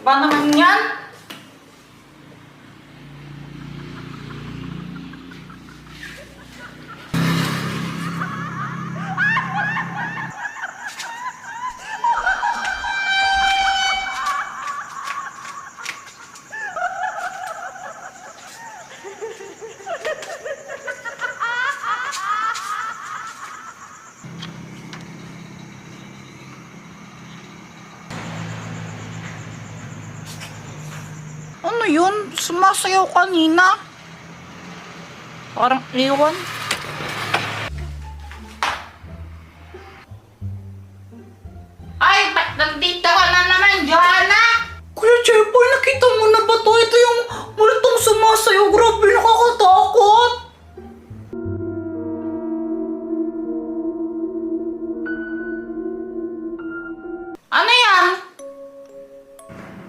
Ba naman yan? Ano yun? Sumasayaw kanina. Parang iwan. Ay, ba't nandito ka na naman, Joanna? Kuya Jeboy, nakita mo na ba to? Ito yung multong sumasayaw. Grabe, nakakatakot. Ano yan?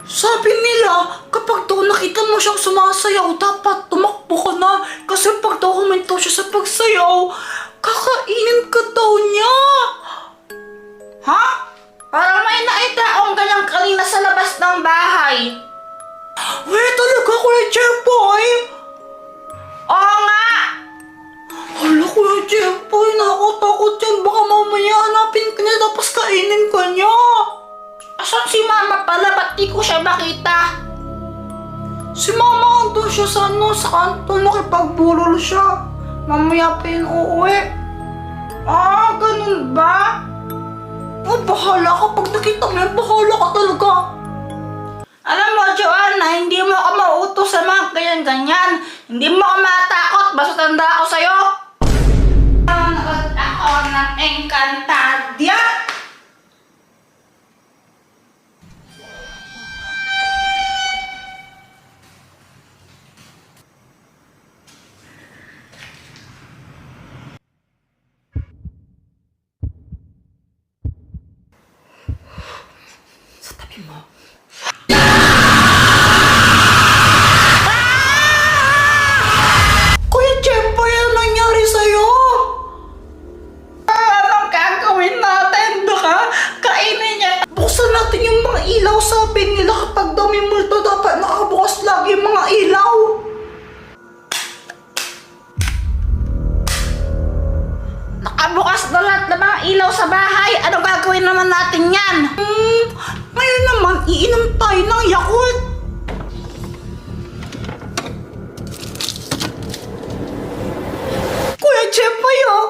Sabi nila, kapag daw nakita mo siyang sumasayaw, dapat tumakbo ka na. Kasi pag daw huminto siya sa pagsayaw, kakainin ka daw niya. Ha? Parang may nakita akong ganyan kanina sa labas ng bahay. Wait, talaga, Kuya Jeboy? Oo nga! Hala, Kuya Jeboy, nakakatakot yan. Baka mamaya hanapin ka niya tapos kainin ka niya. Asan si Mama pala? Ba't di ko siya makita? Si Mama andun siya sa sa kanto, nakipagbulol siya. Mamaya pa yun uuwi. Ah, ganun ba? Oh, bahala ka. Pag nakita mo yan, bahala ka talaga. Alam mo, Joanna, hindi mo ako mauutos sa mga ganyan-ganyan. Hindi mo ako matakot, basta tanda ako sa'yo. Nanood ako ng Encantadia. Sa tabi mo. Kuya Jeboy, ano nangyari sa'yo? Anong gagawin natin? Baka kainin niya. Buksan natin yung mga ilaw. Sabi nila kapag daw may multo, dapat nakabukas lagi yung mga ilaw. Nakabukas na lahat ng mga ilaw sa bahay. Ano gagawin naman natin yan? Ngayon naman, iinom tayo ng Yakult. Kuya Jeboy, oh.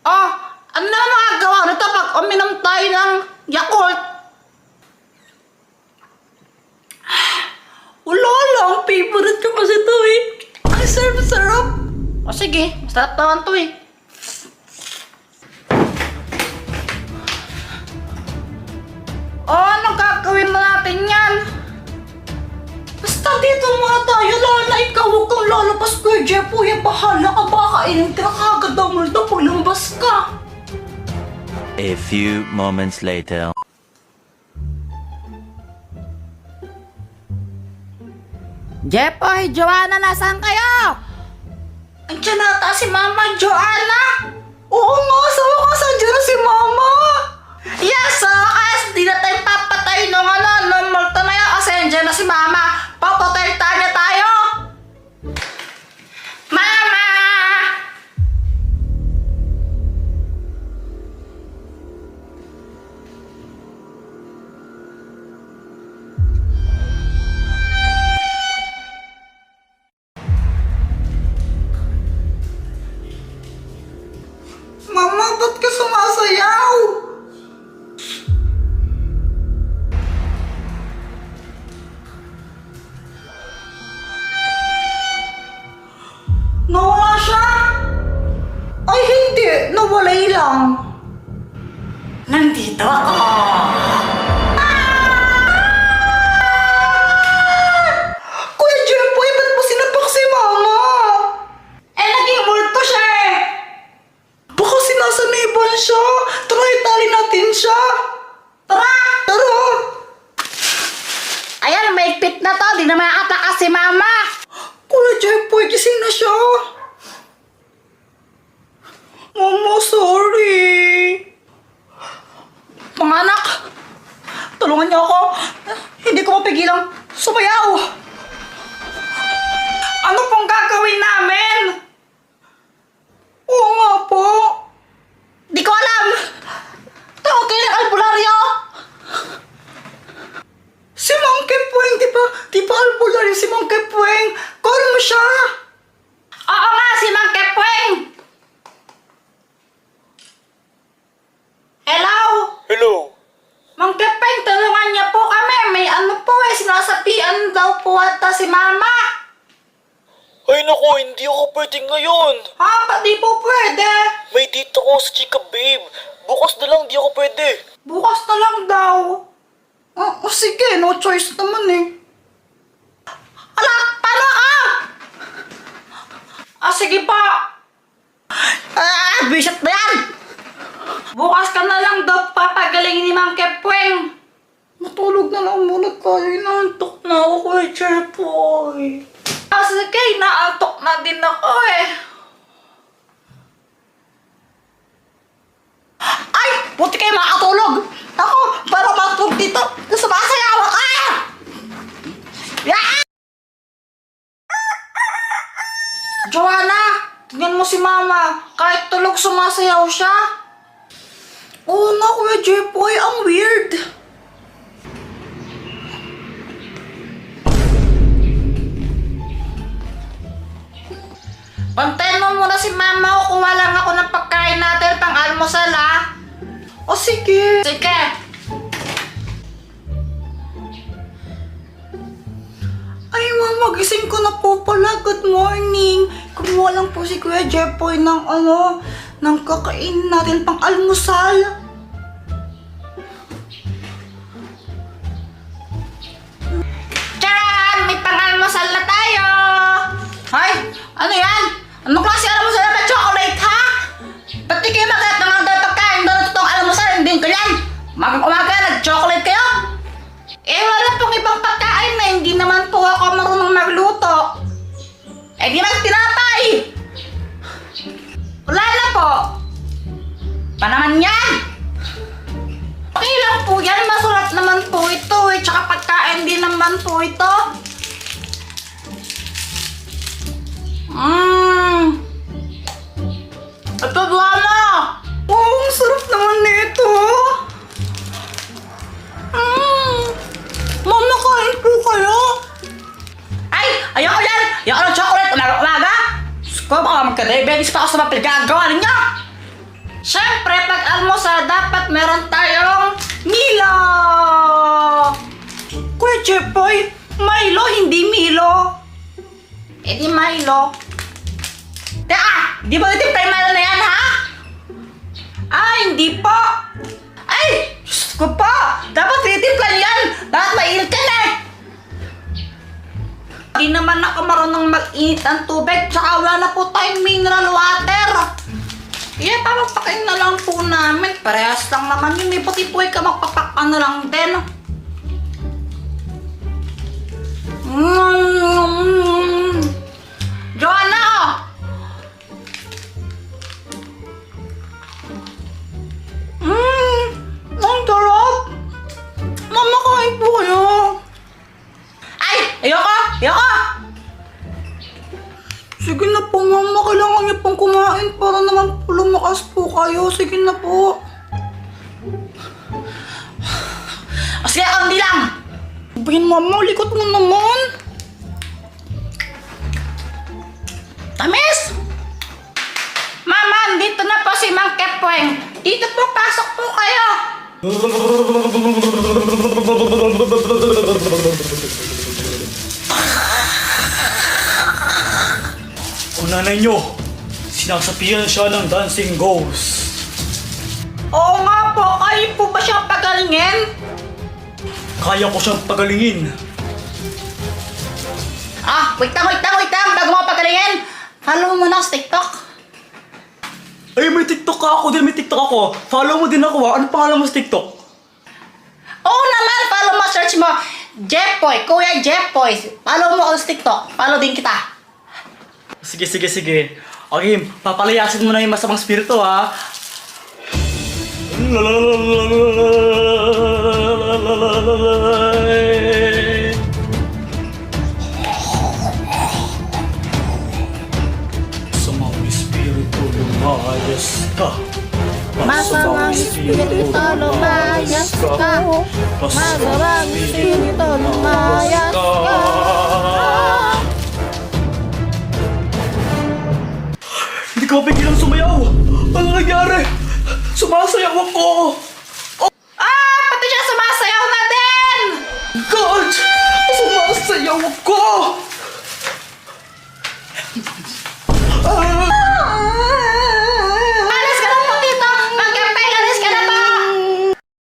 Oh, ano naman magagawa nito pag uminom tayo ng Yakult? Wala lang, favorite ko kasi ito eh. Ang sarap-sarap. O sige, masarap naman to eh. Oh, ano gagawin na natin yan? Basta dito muna tayo, Lala. Ikaw huwag kang lalabas, Kuya Jeboy. Bahala ka, baka kainin ka kagad ang multo pag lumabas ka. A few moments later. Jepoy, Joanna, nasaan kayo? Andiyan nata si Mama Joanna? Oo nga, sa wakas andiyan na si Mama. Yes, sa wakas, di na tayo papatay nung nung multo na yan kasi andyan na si Mama. Papatay tayo tayo. Mama! Mama, ba't ka sumasayaw? Nawala siya? Ay, hindi. Nawalay lang. Nandito ako. Kuya Jeboy, ba't mo sinapak si Mama? Eh, naging multo siya eh. Baka sinasaniban siya. Tara, itali natin siya. Tara! Tara. Ayan, maigpit na to. Di na makatakas si Mama. Kuya Jeboy, gising na siya. Mama, sorry. Mga anak, tulungan niyo ako. Hindi ko mapigilang sumayaw. Ano pong gagawin namin? Oo nga po. Di ko alam. Tawag kayo ng albularyo. Si Monkey Puwing, di ba albularyo si Monkey Puwing? Call mo siya. Oo nga, si Mang Kepweng! Hello? Hello? Mang Kepweng, tulungan niya po kami. May ano po sinasabihan daw po ata si Mama. Ay naku, hindi ako pwede ngayon. Ha? Ba't di po pwede? May date ako sa chika babe. Bukas na lang, di ako pwede. Bukas na lang daw. Sige, no choice naman eh. Ala, paano ka? Sige po. Bisit na yan. Bukas ka na lang daw papagalingin ni Mang Kepweng. Matulog na lang muna tayo. Inaantok na ako kay Chepoy. Sige, naantok na din ako eh. Ay! Buti kayo makatulog! Ako, para matulog dito, sumasayaw ka! Yeah! Joanna, tingnan mo si Mama. Kahit tulog sumasayaw siya. Oo na, Kuya Jepoy, ang weird. Pantayin mo muna si Mama o kuha lang ako ng pagkain natin pang almusal ha. O sige. Sige. Ay, Mama, gising ko na po pala. Good morning. Kumuha lang po si Kuya Jepoy ng ng kakainin natin pang almusal. Charan! May pang almusal na tayo. Ay, ano yan? Anong klase almusal na chocolate, ha? Ba't di kayo magkalat ng mga pagkain doon na totoong almusal? Hindi ko yan. Umaga, nag-chocolate kayo? Wala pong ibang pagkain na hindi naman po ako marunong magluto. Di ba tinapay? Wala na po. Pa naman yan? Okay lang po yan. Masarap naman po ito eh. Tsaka pagkain din naman po ito. Ito, Buwana! Oo, ang sarap naman nito. Mama, kain po kayo. Ay, ayoko yan. Ayoko ng chocolate. Umaga. Ko, baka magka-diabetes pa ako sa mga pinagagawa ninyo. Siyempre, pag almusal, dapat meron tayong Milo! Kuya Jepoy, Milo, hindi Milo. Di Milo. Teka, di ba ito yung Milo na yan, ha? Hindi po. Ay, Diyos ko po. Dapat titimplan yan. Dapat mainit ka na eh. Di naman ako marunong mag-init ng tubig. Tsaka wala na po tayong mineral water. Papapakain na lang po namin. Parehas lang naman yun. May pati po ka magpapaka na lang din. Joanna! Ang sarap. Mama, kain po kayo. Ay, ayoko. Sige na po, Mama. Kailangan niyo pong kumain para naman po lumakas po kayo. Sige na po. Sige, hindi lang. Bayan, Mama. Likot mo naman. Tamis! Mama, dito na po si Mang Kepweng. Dito po, pasok po kayo. O nanay nyo, sinasapian siya ng dancing ghost. Oo nga po, kayo po ba siyang pagalingin? Kaya ko siyang pagalingin. Wait lang. Bago mo pagalingin. Follow mo muna ako sa TikTok. Ay, may TikTok ka ako din, may TikTok ako. Follow mo din ako ha. Ano pangalan mo sa TikTok? Oo naman, follow mo, search mo. Jepoy, Kuya Jepoy. Follow mo ako sa TikTok. Follow din kita. Sige. Okay, papalayasin mo na yung masamang spirito ha. Masamang espiritu, lumayas ka. Masamang espiritu, lumayas ka. Masamang espiritu, lumayas ka. Hindi ko mapigilang sumayaw. Ano nangyari? Sumasayaw ako. Ah! Pati siya sumasayaw na din! God! Sumasayaw ako! Ah!